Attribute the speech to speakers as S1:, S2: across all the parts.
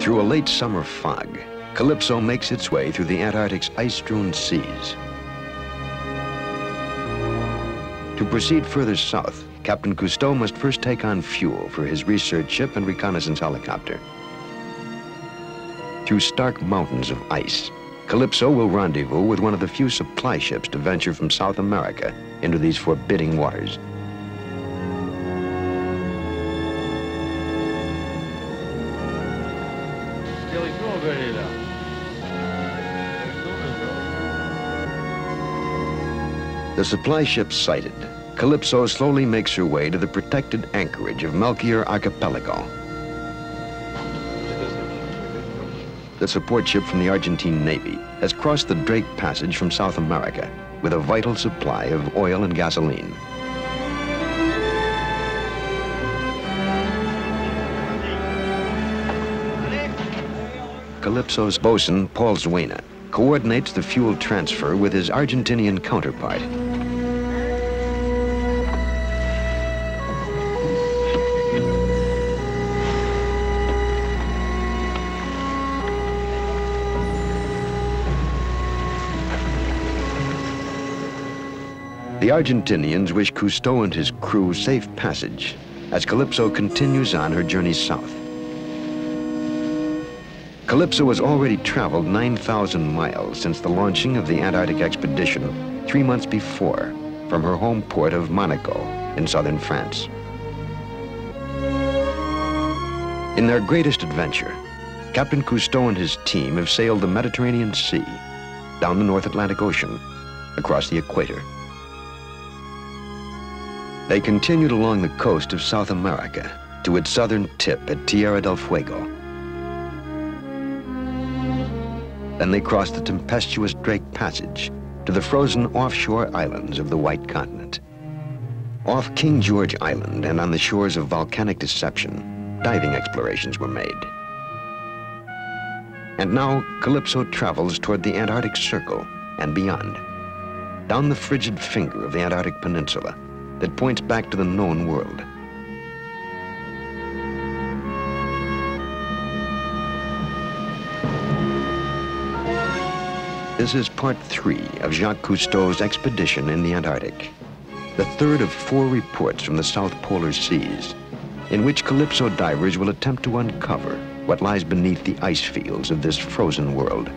S1: Through a late summer fog, Calypso makes its way through the Antarctic's ice-strewn seas. To proceed further south, Captain Cousteau must first take on fuel for his research ship and reconnaissance helicopter. Through stark mountains of ice, Calypso will rendezvous with one of the few supply ships to venture from South America into these forbidding waters. The supply ship sighted, Calypso slowly makes her way to the protected anchorage of Melchior Archipelago. The support ship from the Argentine Navy has crossed the Drake Passage from South America with a vital supply of oil and gasoline. Calypso's bosun, Paul Zuena, coordinates the fuel transfer with his Argentinian counterpart. The Argentinians wish Cousteau and his crew safe passage as Calypso continues on her journey south. Calypso has already traveled 9,000 miles since the launching of the Antarctic expedition 3 months before from her home port of Monaco in southern France. In their greatest adventure, Captain Cousteau and his team have sailed the Mediterranean Sea, down the North Atlantic Ocean, across the equator. They continued along the coast of South America to its southern tip at Tierra del Fuego. Then they crossed the tempestuous Drake Passage to the frozen offshore islands of the White Continent. Off King George Island and on the shores of volcanic Deception, diving explorations were made. And now Calypso travels toward the Antarctic Circle and beyond, down the frigid finger of the Antarctic Peninsula that points back to the known world. This is part 3 of Jacques Cousteau's expedition in the Antarctic, the third of 4 reports from the South Polar Seas, in which Calypso divers will attempt to uncover what lies beneath the ice fields of this frozen world.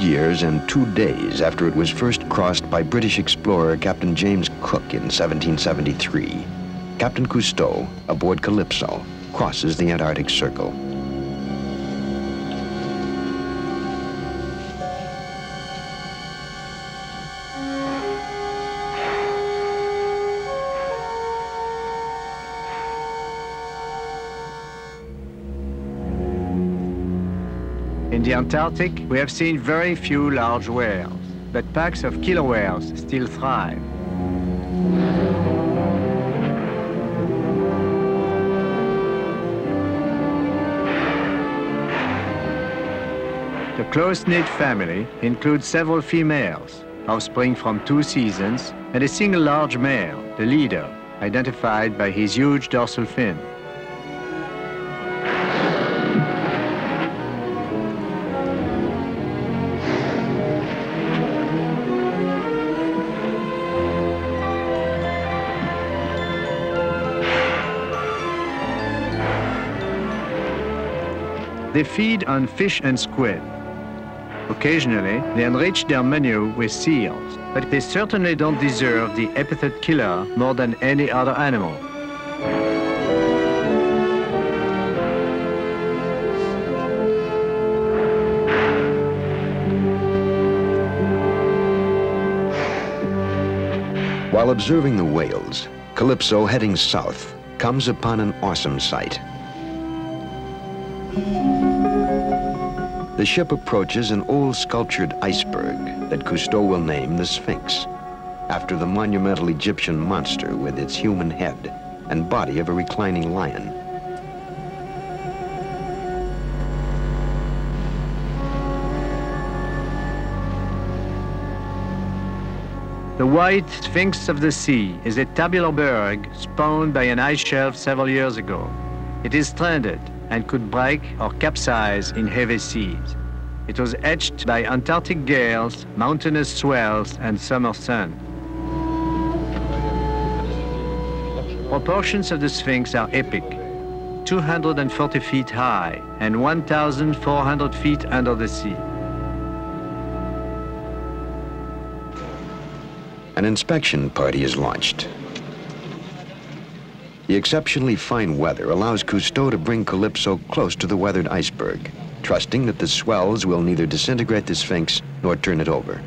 S1: Years and 2 days after it was first crossed by British explorer Captain James Cook in 1773, Captain Cousteau, aboard Calypso, crosses the Antarctic Circle.
S2: In the Antarctic, we have seen very few large whales, but packs of killer whales still thrive. The close-knit family includes several females, offspring from 2 seasons, and a single large male, the leader, identified by his huge dorsal fin. They feed on fish and squid. Occasionally, they enrich their menu with seals, but they certainly don't deserve the epithet killer more than any other animal.
S1: While observing the whales, Calypso, heading south, comes upon an awesome sight. The ship approaches an old sculptured iceberg that Cousteau will name the Sphinx, after the monumental Egyptian monster with its human head and body of a reclining lion.
S2: The white Sphinx of the sea is a tabular berg spawned by an ice shelf several years ago. It is stranded and could break or capsize in heavy seas. It was etched by Antarctic gales, mountainous swells, and summer sun. Proportions of the Sphinx are epic, 240 feet high and 1,400 feet under the sea.
S1: An inspection party is launched. The exceptionally fine weather allows Cousteau to bring Calypso close to the weathered iceberg, trusting that the swells will neither disintegrate the Sphinx nor turn it over.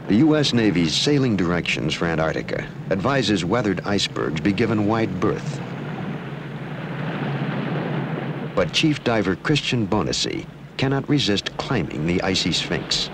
S1: The U.S. Navy's sailing directions for Antarctica advises weathered icebergs be given wide berth. But Chief Diver Christian Bonacy cannot resist climbing the icy Sphinx.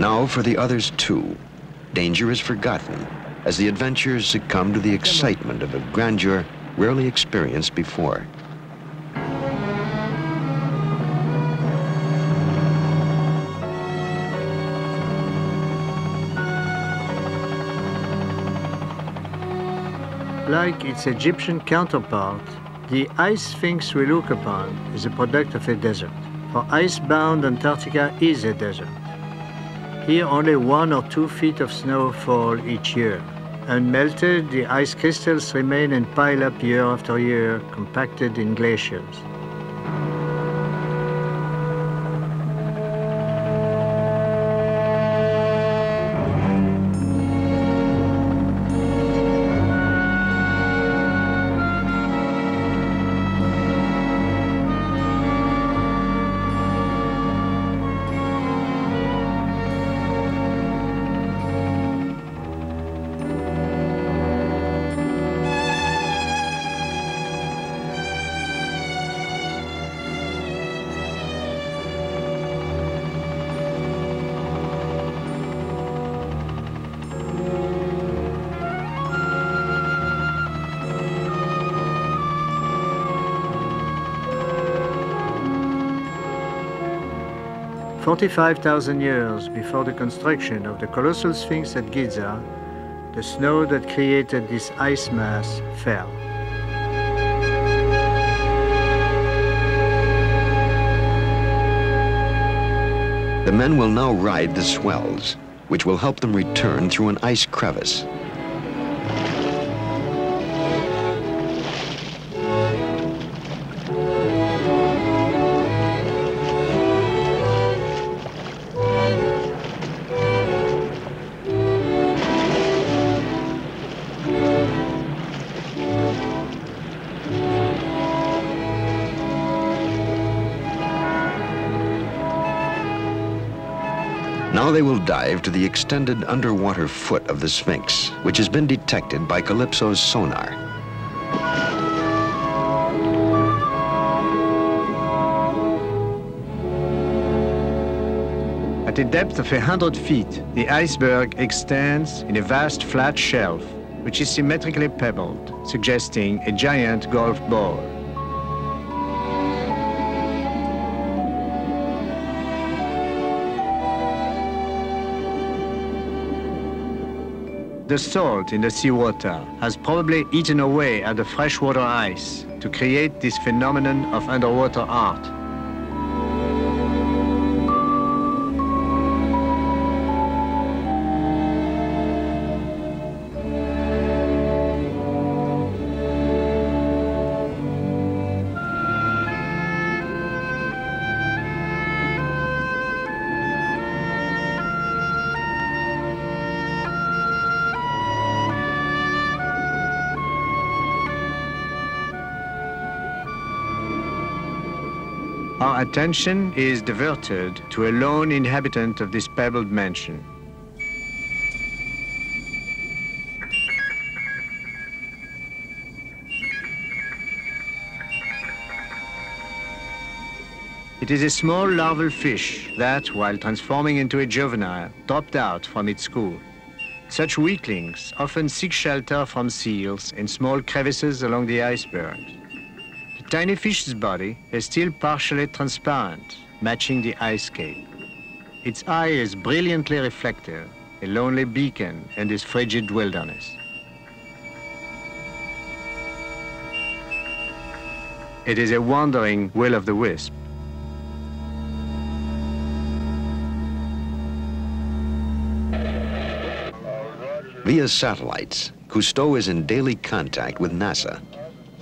S1: Now for the others too. Danger is forgotten as the adventurers succumb to the excitement of a grandeur rarely experienced before.
S3: Like its Egyptian counterpart, the ice Sphinx we look upon is a product of a desert. For icebound Antarctica is a desert. Here only 1 or 2 feet of snow fall each year. Unmelted, the ice crystals remain and pile up year after year, compacted in glaciers. "45,000 years before the construction of the colossal Sphinx at Giza, the snow that created this ice mass fell.
S1: The men will now ride the swells, which will help them return through an ice crevice. Now they will dive to the extended underwater foot of the Sphinx, which has been detected by Calypso's sonar.
S2: At a depth of 100 feet, the iceberg extends in a vast flat shelf, which is symmetrically pebbled, suggesting a giant golf ball. The salt in the seawater has probably eaten away at the freshwater ice to create this phenomenon of underwater art. Our attention is diverted to a lone inhabitant of this pebbled mansion. It is a small larval fish that, while transforming into a juvenile, dropped out from its school. Such weaklings often seek shelter from seals in small crevices along the iceberg. The tiny fish's body is still partially transparent, matching the ice cape. Its eye is brilliantly reflective, a lonely beacon in this frigid wilderness. It is a wandering will-o'-the-wisp.
S1: Via satellites, Cousteau is in daily contact with NASA.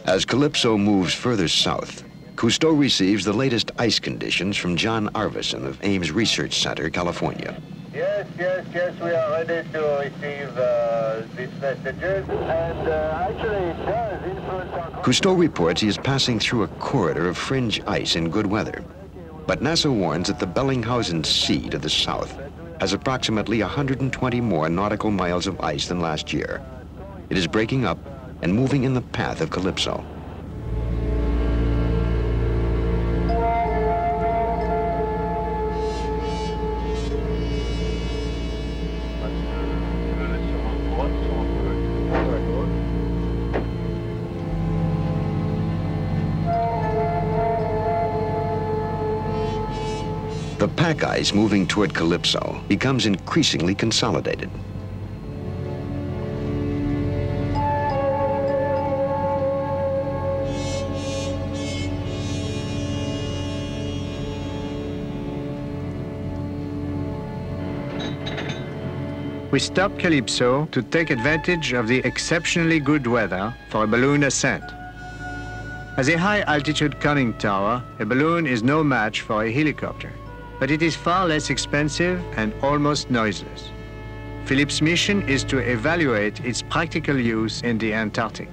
S1: As Calypso moves further south, Cousteau receives the latest ice conditions from John Arvison of Ames Research Center, California.
S4: Yes, we are ready to receive these messages, and actually it does influence our...
S1: Cousteau reports he is passing through a corridor of fringe ice in good weather. But NASA warns that the Bellinghausen Sea to the south has approximately 120 more nautical miles of ice than last year. It is breaking up and moving in the path of Calypso. The pack ice moving toward Calypso becomes increasingly consolidated.
S2: We stopped Calypso to take advantage of the exceptionally good weather for a balloon ascent. As a high-altitude conning tower, a balloon is no match for a helicopter, but it is far less expensive and almost noiseless. Philip's mission is to evaluate its practical use in the Antarctic.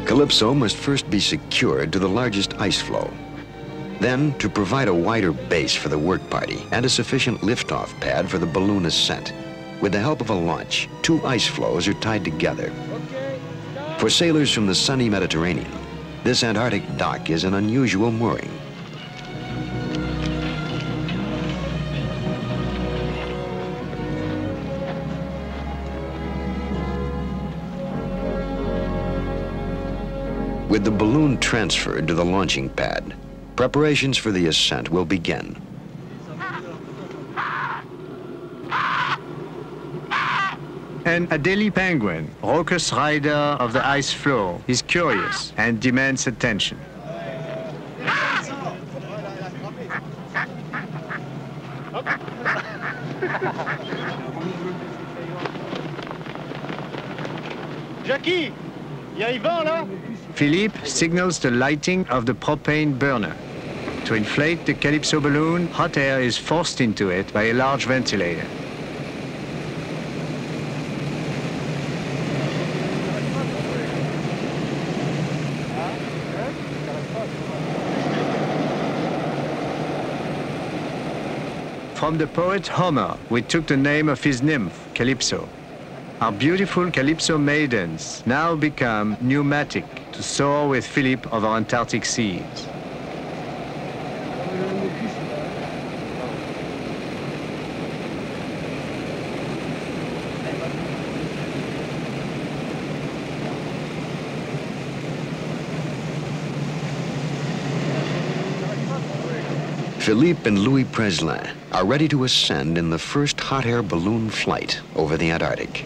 S1: Calypso must first be secured to the largest ice floe. Then, to provide a wider base for the work party and a sufficient liftoff pad for the balloon ascent, with the help of a launch, 2 ice floes are tied together. For sailors from the sunny Mediterranean, this Antarctic dock is an unusual mooring. With the balloon transferred to the launching pad, preparations for the ascent will begin.
S2: An Adelie penguin, raucous rider of the ice floe, is curious and demands attention.
S4: Jackie, y a Yvan là?
S2: Philippe signals the lighting of the propane burner. To inflate the Calypso balloon, hot air is forced into it by a large ventilator. From the poet Homer, we took the name of his nymph, Calypso. Our beautiful Calypso maidens now become pneumatic to soar with Philippe over Antarctic seas.
S1: Philippe and Louis Preslin are ready to ascend in the first hot air balloon flight over the Antarctic.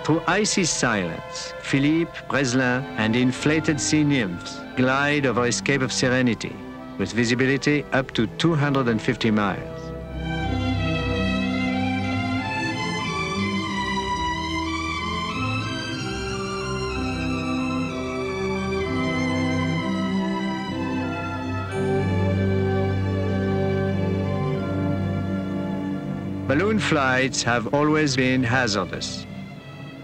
S2: Through icy silence, Philippe, Preslin, and inflated sea nymphs glide over a Cape of Serenity with visibility up to 250 miles. Balloon flights have always been hazardous.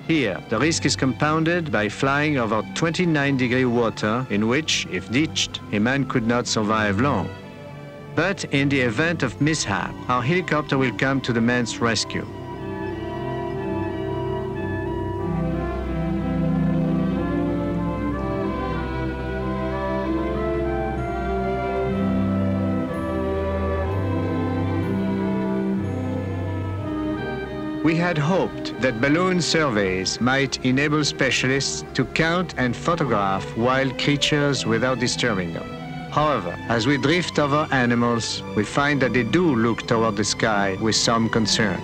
S2: Here, the risk is compounded by flying over 29-degree water in which, if ditched, a man could not survive long. But in the event of mishap, our helicopter will come to the man's rescue. We had hoped that balloon surveys might enable specialists to count and photograph wild creatures without disturbing them. However, as we drift over animals, we find that they do look toward the sky with some concern.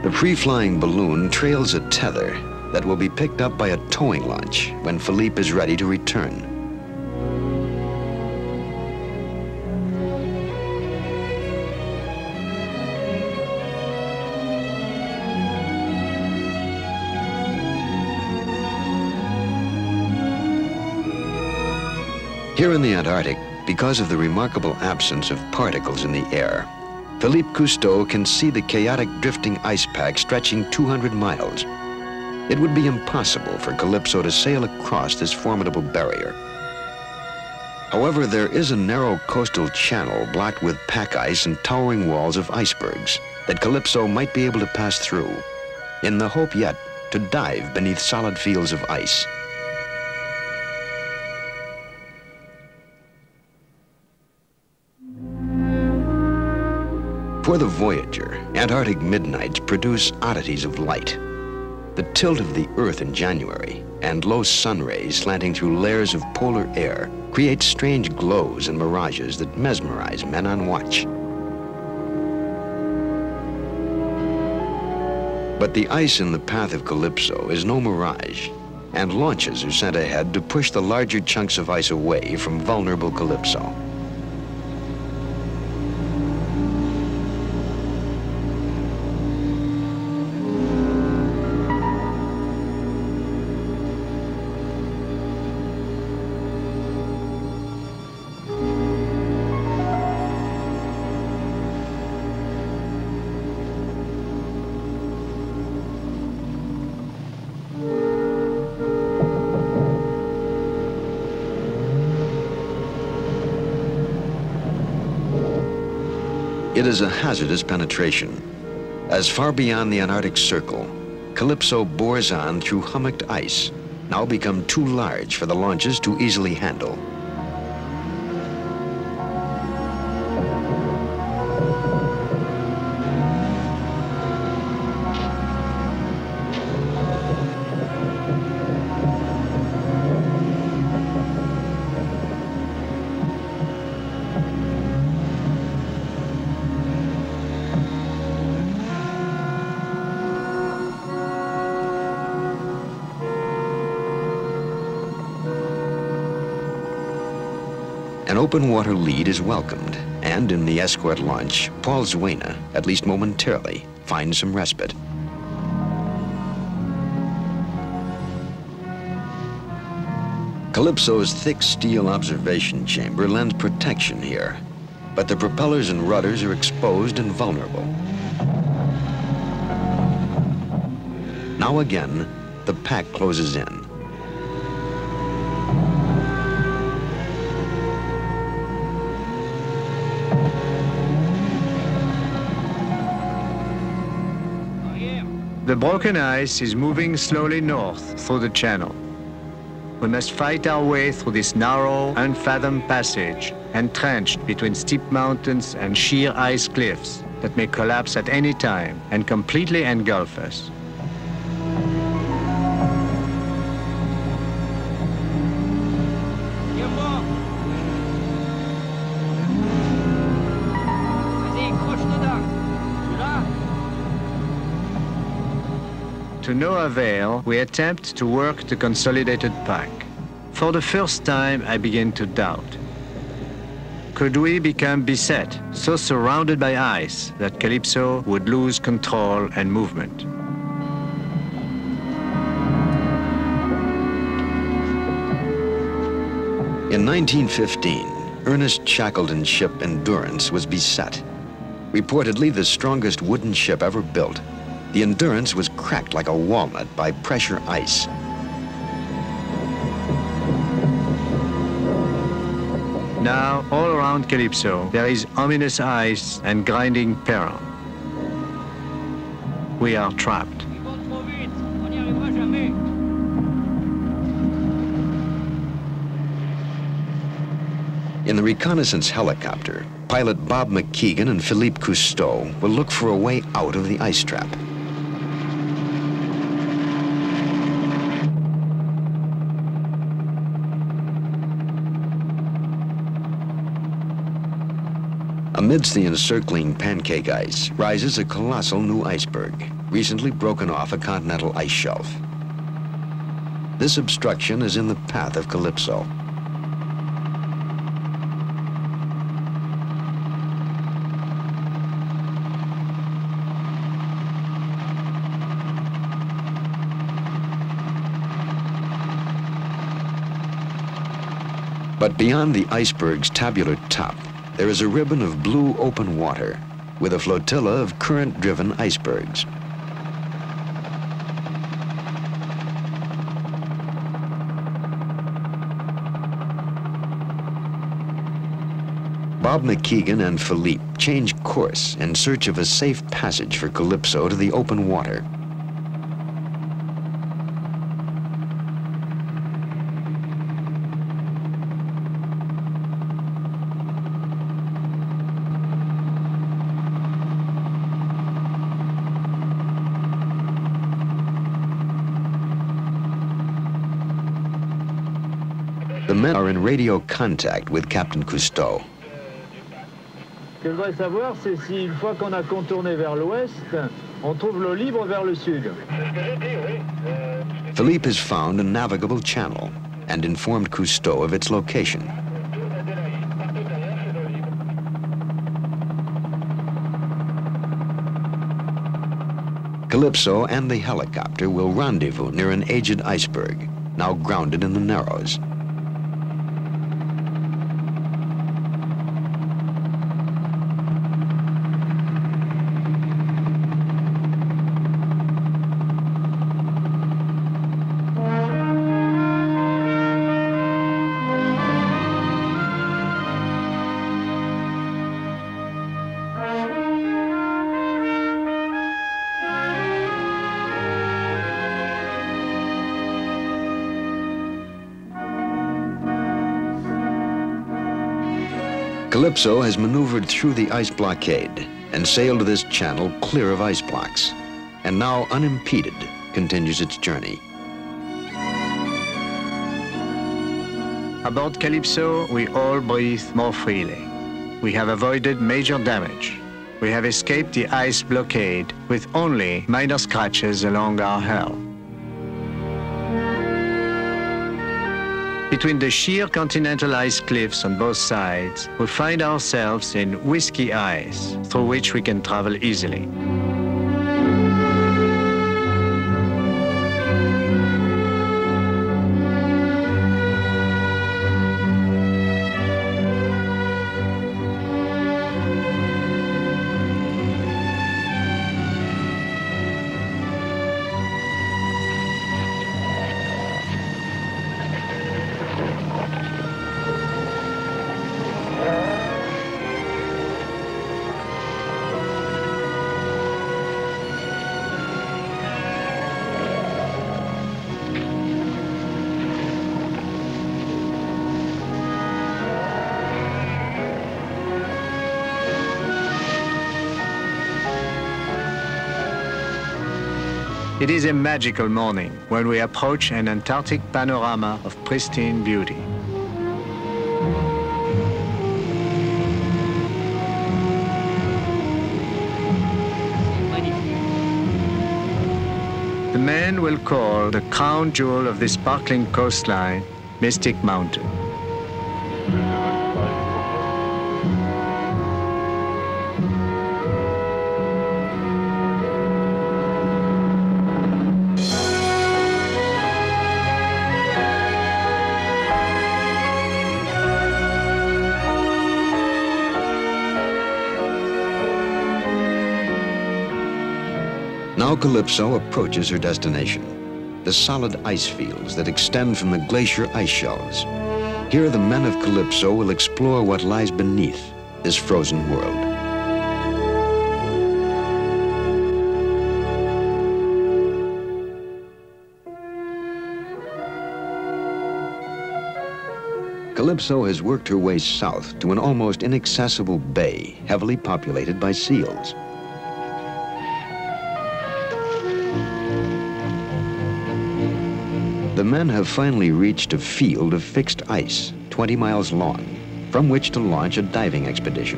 S1: The free-flying balloon trails a tether that will be picked up by a towing launch when Philippe is ready to return. Here in the Antarctic, because of the remarkable absence of particles in the air, Philippe Cousteau can see the chaotic drifting ice pack stretching 200 miles. It would be impossible for Calypso to sail across this formidable barrier. However, there is a narrow coastal channel blocked with pack ice and towering walls of icebergs that Calypso might be able to pass through, in the hope yet to dive beneath solid fields of ice. For the Voyager, Antarctic midnights produce oddities of light. The tilt of the Earth in January and low sun rays slanting through layers of polar air create strange glows and mirages that mesmerize men on watch. But the ice in the path of Calypso is no mirage, and launches are sent ahead to push the larger chunks of ice away from vulnerable Calypso. It is a hazardous penetration. As far beyond the Antarctic Circle, Calypso bores on through hummocked ice, now become too large for the launches to easily handle. An open water lead is welcomed, and in the escort launch, Paul Zuena, at least momentarily, finds some respite. Calypso's thick steel observation chamber lends protection here, but the propellers and rudders are exposed and vulnerable. Now again, the pack closes in.
S2: The broken ice is moving slowly north through the channel. We must fight our way through this narrow, unfathomed passage, entrenched between steep mountains and sheer ice cliffs that may collapse at any time and completely engulf us. To no avail, we attempt to work the consolidated pack. For the first time, I begin to doubt. Could we become beset, so surrounded by ice that Calypso would lose control and movement?
S1: In 1915, Ernest Shackleton's ship Endurance was beset. Reportedly the strongest wooden ship ever built, the Endurance was cracked like a walnut by pressure ice.
S2: Now, all around Calypso, there is ominous ice and grinding peril. We are trapped.
S1: In the reconnaissance helicopter, pilot Bob McKeegan and Philippe Cousteau will look for a way out of the ice trap. Amidst the encircling pancake ice rises a colossal new iceberg, recently broken off a continental ice shelf. This obstruction is in the path of Calypso. But beyond the iceberg's tabular top, there is a ribbon of blue open water with a flotilla of current-driven icebergs. Bob McKeegan and Philippe change course in search of a safe passage for Calypso to the open water. The men are in radio contact with Captain Cousteau.
S5: Ce que je voudrais savoir, c'est si une fois qu'on a contourné vers l'ouest, on trouve l'eau libre vers le sud.
S1: Philippe has found a navigable channel and informed Cousteau of its location. Calypso and the helicopter will rendezvous near an aged iceberg, now grounded in the Narrows. Calypso has maneuvered through the ice blockade and sailed this channel clear of ice blocks, and now unimpeded continues its journey.
S2: Aboard Calypso, we all breathe more freely. We have avoided major damage. We have escaped the ice blockade with only minor scratches along our hull. Between the sheer continental ice cliffs on both sides, we find ourselves in whiskey ice, through which we can travel easily. It is a magical morning when we approach an Antarctic panorama of pristine beauty. The men will call the crown jewel of this sparkling coastline Mystic Mountain.
S1: Now Calypso approaches her destination, the solid ice fields that extend from the glacier ice shelves. Here the men of Calypso will explore what lies beneath this frozen world. Calypso has worked her way south to an almost inaccessible bay, heavily populated by seals. The men have finally reached a field of fixed ice, 20 miles long, from which to launch a diving expedition.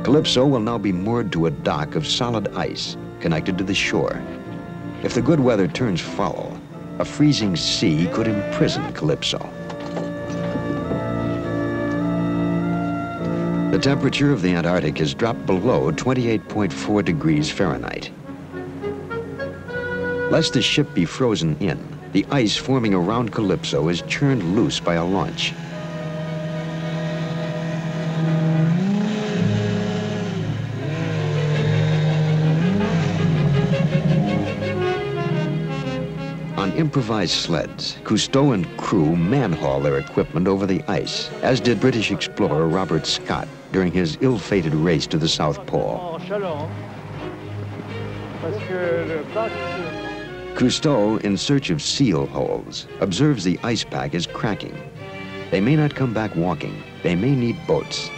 S1: Calypso will now be moored to a dock of solid ice connected to the shore. If the good weather turns foul, a freezing sea could imprison Calypso. The temperature of the Antarctic has dropped below 28.4 degrees Fahrenheit. Lest the ship be frozen in, the ice forming around Calypso is churned loose by a launch. On improvised sleds, Cousteau and crew man-haul their equipment over the ice, as did British explorer Robert Scott during his ill-fated race to the South Pole. Cousteau, in search of seal holes, observes the ice pack is cracking. They may not come back walking. They may need boats.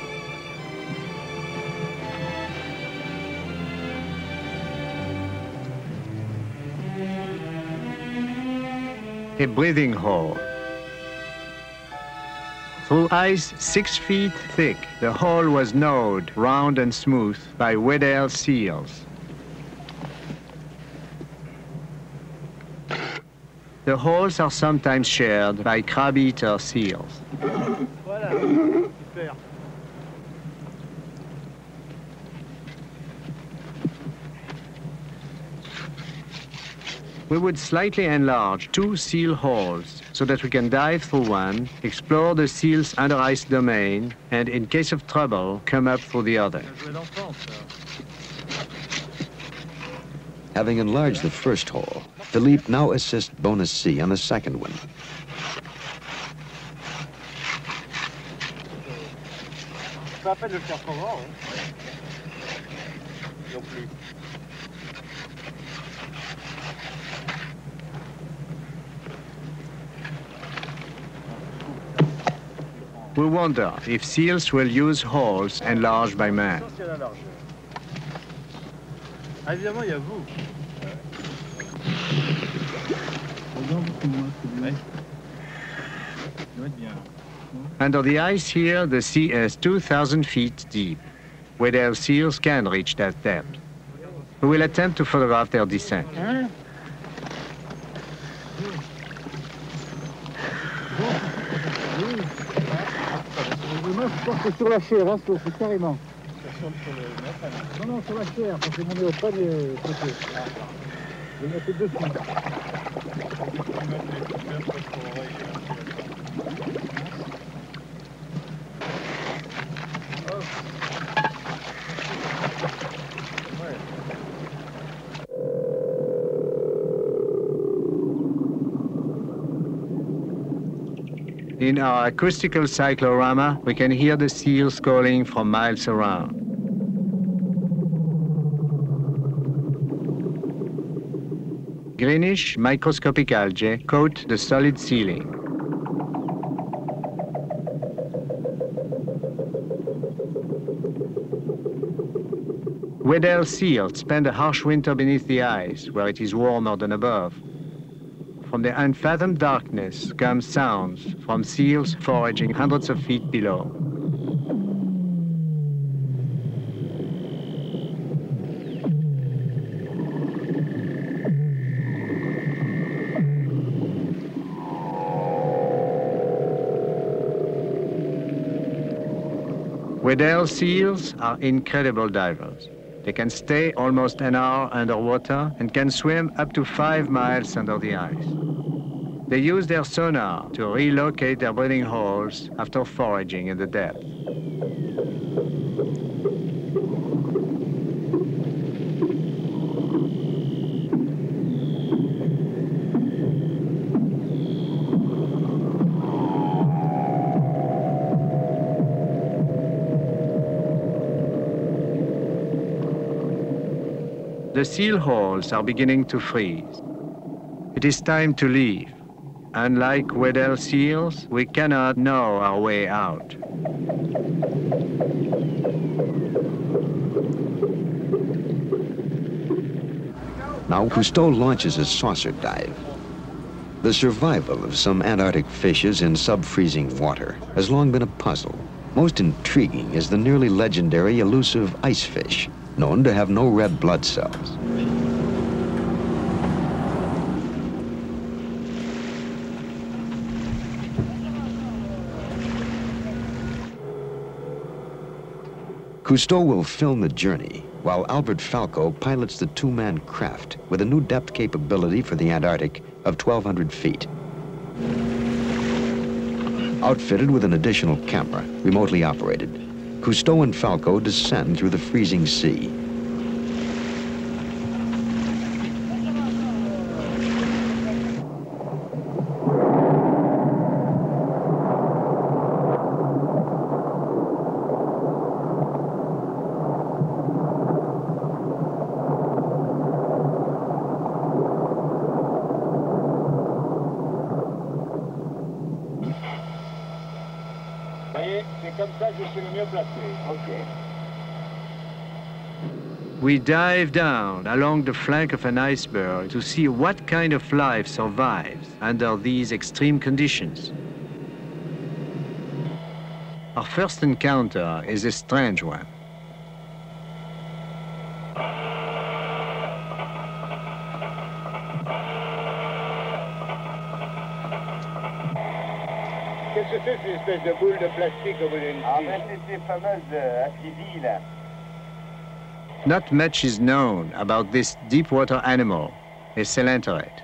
S2: A breathing hole. Through ice 6 feet thick, the hole was gnawed round and smooth by Weddell seals. The holes are sometimes shared by crab-eater seals. We would slightly enlarge 2 seal holes so that we can dive through one, explore the seal's under ice domain, and in case of trouble, come up through the other.
S1: Having enlarged the first hole, Philippe now assists Undersea on the second one.
S2: We wonder if seals will use holes enlarged by man.
S5: Évidemment, il y a vous.
S2: Under the ice here, the sea is 2,000 feet deep. Weddell seals can reach that depth. We will attempt to photograph their descent.
S5: je pense que sur la chair, hein, c'est carrément. Non, non, sur la chair, parce que mon est au premier côté. Je vais mettre dessus.
S2: In our acoustical cyclorama, we can hear the seals calling from miles around. Greenish microscopic algae coat the solid ceiling. Weddell seals spend a harsh winter beneath the ice, where it is warmer than above. From the unfathomed darkness come sounds from seals foraging hundreds of feet below. Weddell seals are incredible divers. They can stay almost an hour underwater and can swim up to 5 miles under the ice. They use their sonar to relocate their breeding holes after foraging in the depth. The seal holes are beginning to freeze. It is time to leave. Unlike Weddell seals, we cannot know our way out.
S1: Now Cousteau launches a saucer dive. The survival of some Antarctic fishes in sub-freezing water has long been a puzzle. Most intriguing is the nearly legendary elusive icefish, known to have no red blood cells. Cousteau will film the journey, while Albert Falco pilots the two-man craft with a new depth capability for the Antarctic of 1,200 feet. Outfitted with an additional camera, remotely operated, Cousteau and Falco descend through the freezing sea.
S2: We dive down along the flank of an iceberg to see what kind of life survives under these extreme conditions. Our first encounter is a strange one.
S4: Qu'est-ce que c'est cette espèce de boule de plastique au bout d'une tige? Ah ben c'est ces fameuses acidies là.
S2: Not much is known about this deep-water animal, a coelenterate.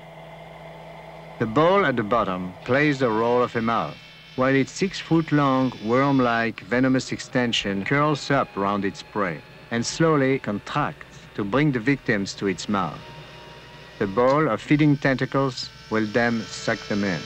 S2: The ball at the bottom plays the role of a mouth, while its 6-foot-long, worm-like venomous extension curls up around its prey and slowly contracts to bring the victims to its mouth. The ball of feeding tentacles will then suck them in.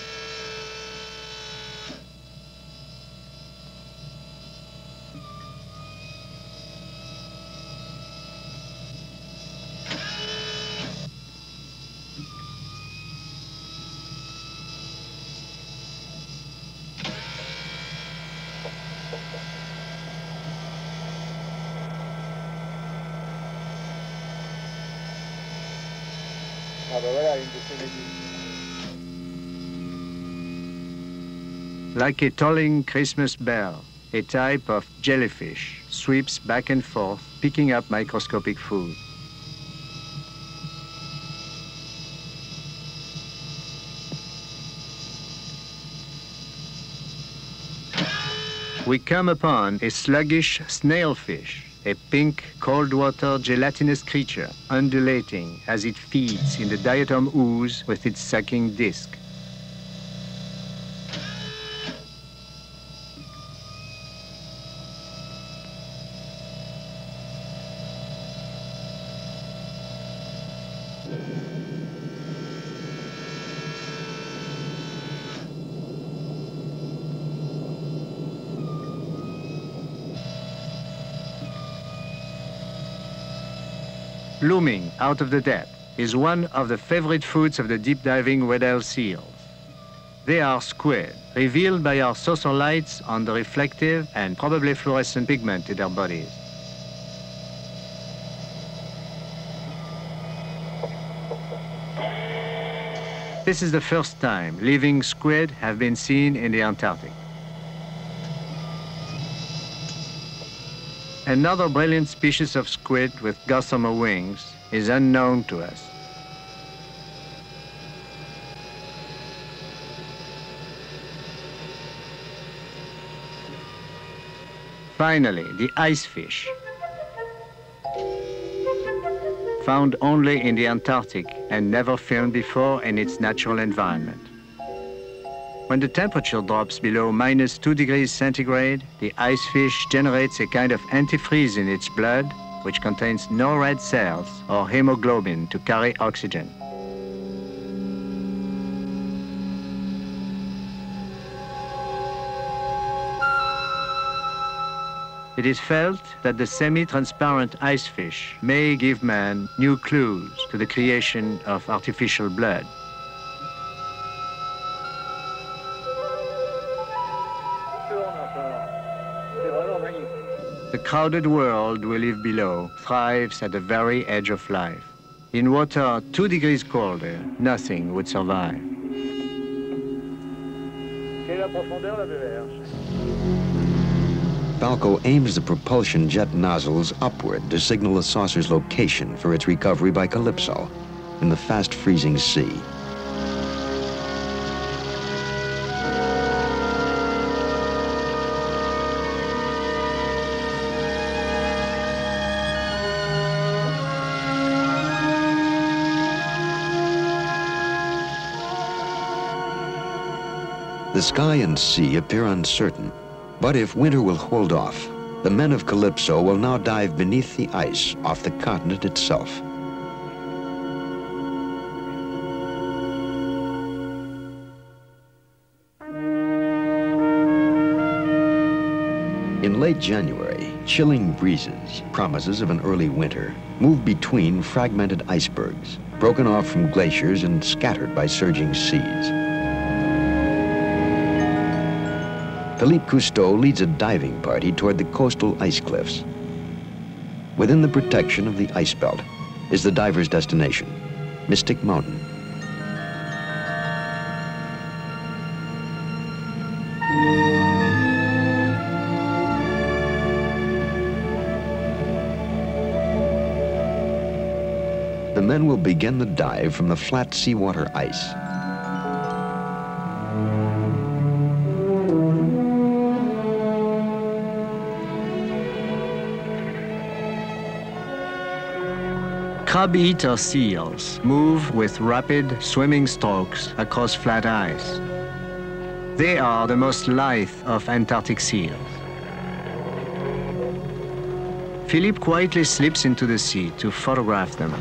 S2: Like a tolling Christmas bell, a type of jellyfish sweeps back and forth, picking up microscopic food. we come upon a sluggish snailfish, a pink, cold-water, gelatinous creature, undulating as it feeds in the diatom ooze with its sucking disc. Looming out of the depth is one of the favorite foods of the deep-diving Weddell seals. They are squid, revealed by our saucer lights on the reflective and probably fluorescent pigment in their bodies. This is the first time living squid have been seen in the Antarctic. Another brilliant species of squid with gossamer wings is unknown to us. Finally, the icefish, found only in the Antarctic and never filmed before in its natural environment. When the temperature drops below -2 degrees centigrade, the icefish generates a kind of antifreeze in its blood, which contains no red cells or hemoglobin to carry oxygen. It is felt that the semi-transparent icefish may give man new clues to the creation of artificial blood. The crowded world we live below thrives at the very edge of life. In water 2 degrees colder, nothing would survive.
S4: Quelle est la profondeur là de
S1: Falco aims the propulsion jet nozzles upward to signal the saucer's location for its recovery by Calypso in the fast-freezing sea. The sky and sea appear uncertain, but if winter will hold off, the men of Calypso will now dive beneath the ice off the continent itself. In late January, chilling breezes, promises of an early winter, move between fragmented icebergs, broken off from glaciers and scattered by surging seas. Jacques Cousteau leads a diving party toward the coastal ice cliffs. Within the protection of the ice belt is the diver's destination, Mystic Mountain. The men will begin the dive from the flat seawater ice.
S2: Crab-eater seals move with rapid swimming strokes across flat ice. They are the most lithe of Antarctic seals. Philippe quietly slips into the sea to photograph them.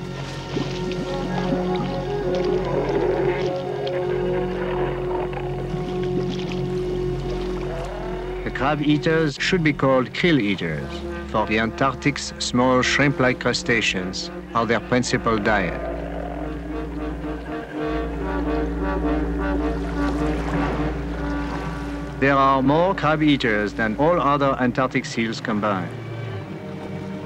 S2: The crab-eaters should be called krill-eaters, for the Antarctic's small shrimp-like crustaceans are their principal diet. There are more crab-eaters than all other Antarctic seals combined.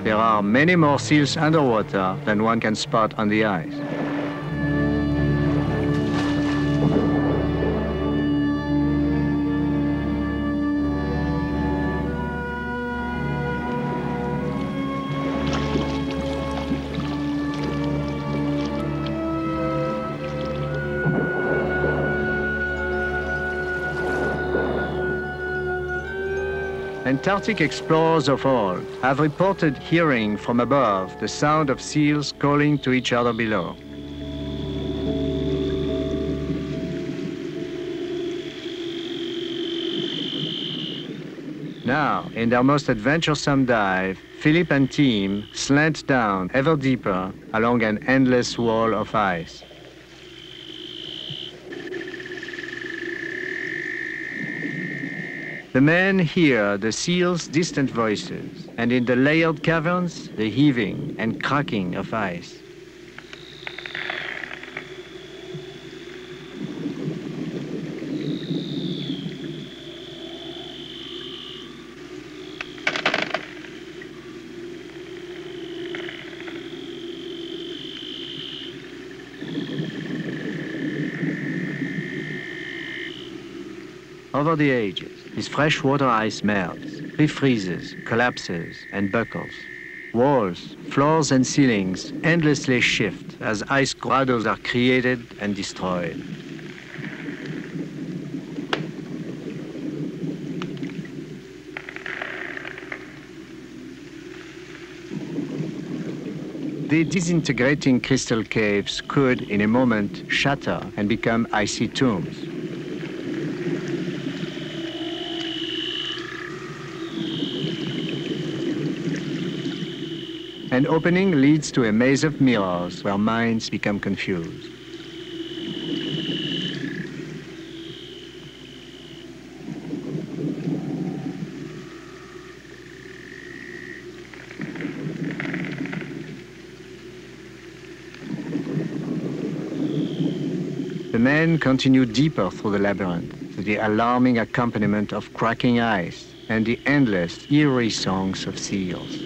S2: There are many more seals underwater than one can spot on the ice. Antarctic explorers of old have reported hearing from above the sound of seals calling to each other below. Now, in their most adventuresome dive, Philippe and team slant down ever deeper along an endless wall of ice. The men hear the seals' distant voices, and in the layered caverns, the heaving and cracking of ice. Over the ages, this freshwater ice melts, refreezes, collapses, and buckles. Walls, floors, and ceilings endlessly shift as ice grottos are created and destroyed. The disintegrating crystal caves could, in a moment, shatter and become icy tombs. An opening leads to a maze of mirrors where minds become confused. The men continue deeper through the labyrinth to the alarming accompaniment of cracking ice and the endless, eerie songs of seals.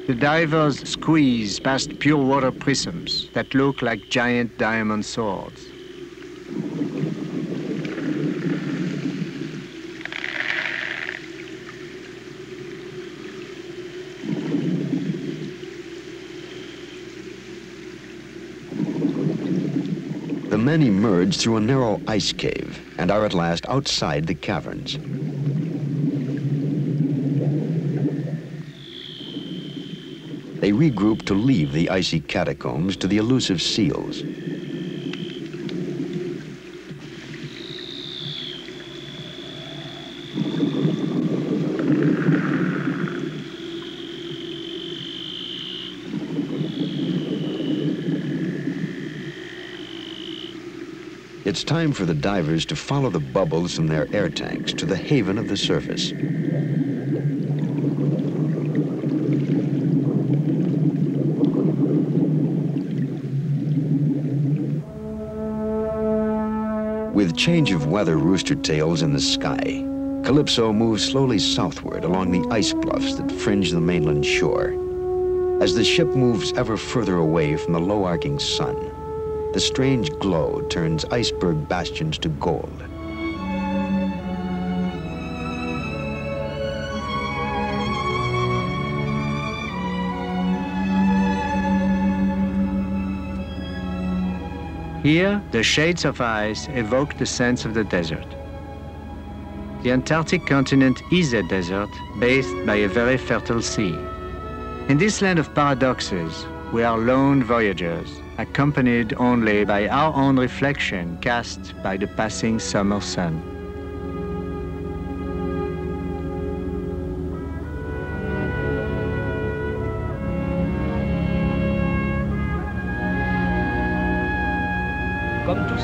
S2: The divers squeeze past pure water prisms that look like giant diamond swords.
S1: The men emerge through a narrow ice cave and are at last outside the caverns. They regroup to leave the icy catacombs to the elusive seals. It's time for the divers to follow the bubbles from their air tanks to the haven of the surface. With change of weather rooster tails in the sky, Calypso moves slowly southward along the ice bluffs that fringe the mainland shore. As the ship moves ever further away from the low-arcing sun, the strange glow turns iceberg bastions to gold.
S2: Here, the shades of ice evoke the sense of the desert. The Antarctic continent is a desert bathed by a very fertile sea. In this land of paradoxes, we are lone voyagers, accompanied only by our own reflection cast by the passing summer sun.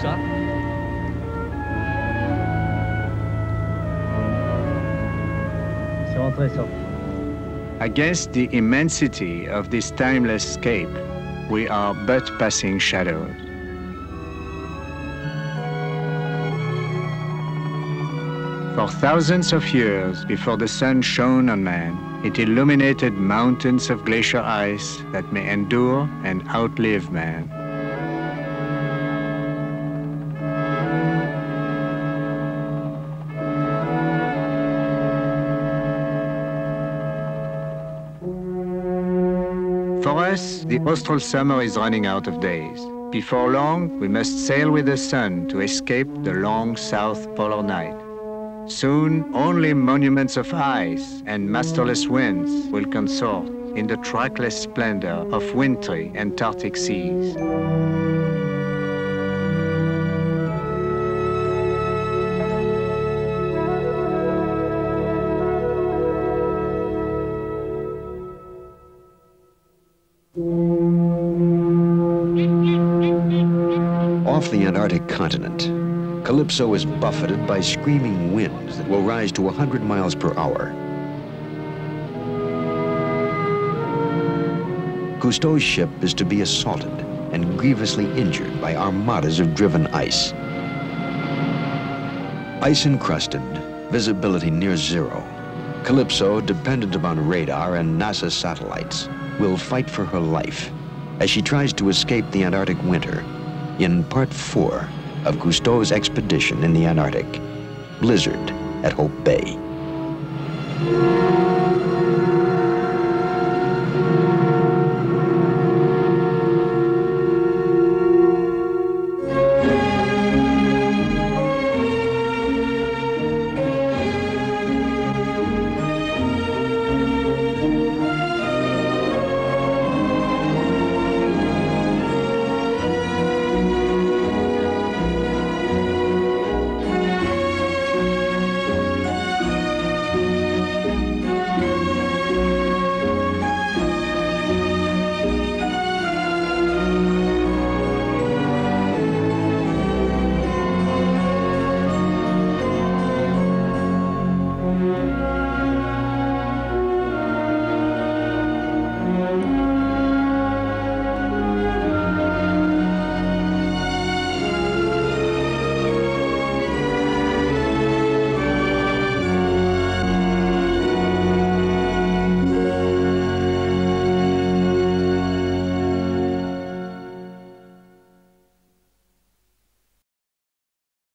S5: ça. C'est rentré ça.
S2: Against the immensity of this timeless scape, we are but passing shadows. For thousands of years before the sun shone on man, it illuminated mountains of glacier ice that may endure and outlive man. For us, the austral summer is running out of days. Before long, we must sail with the sun to escape the long south polar night. Soon, only monuments of ice and masterless winds will consort in the trackless splendor of wintry Antarctic seas.
S1: Off the Antarctic continent, Calypso is buffeted by screaming winds that will rise to 100 miles per hour. Cousteau's ship is to be assaulted and grievously injured by armadas of driven ice. Ice-encrusted, visibility near zero, Calypso, dependent upon radar and NASA satellites, will fight for her life as she tries to escape the Antarctic winter in Part 4 of Cousteau's expedition in the Antarctic, Blizzard at Hope Bay.